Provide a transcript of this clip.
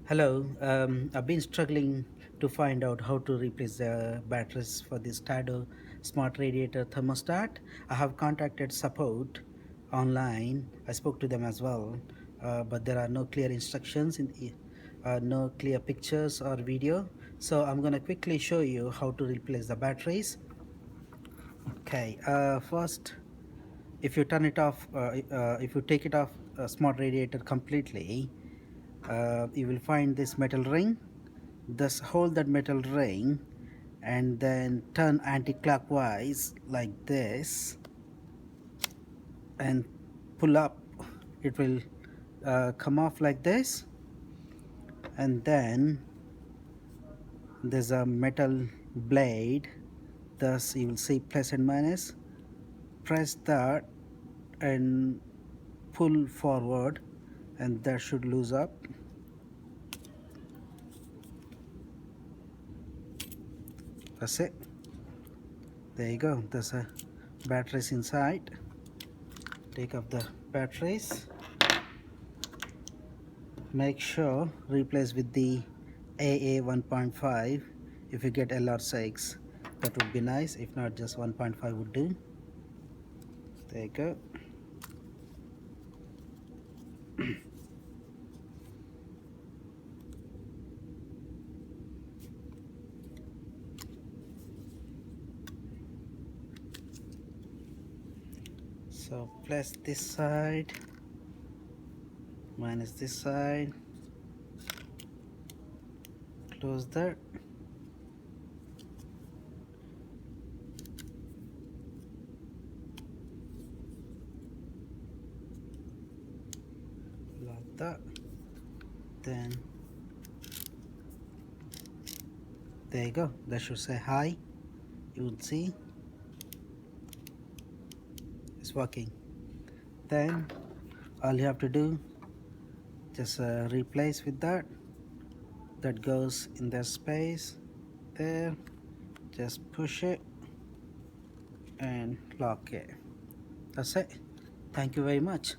Hello, I've been struggling to find out how to replace the batteries for this Tado Smart Radiator Thermostat. I have contacted support online. I spoke to them as well, but there are no clear instructions no clear pictures or video. So I'm gonna quickly show you how to replace the batteries. Okay, first, if you turn it off, if you take it off Smart Radiator completely, you will find this metal ring. Just hold that metal ring and then turn anti-clockwise like this and pull up. It will come off like this, and then there's a metal blade. Thus you will see plus and minus. Press that and pull forward, and that should loose up. That's it. There you go. There's a batteries inside. Take off the batteries. Make sure replace with the AA 1.5. If you get LR6, that would be nice. If not, just 1.5 would do. There you go. So plus this side minus this side, close that. Like that. Then there you go. That should say hi. You would see it's working. Then all you have to do, just replace with that. That goes in the space there. Just push it and lock it. That's it. Thank you very much.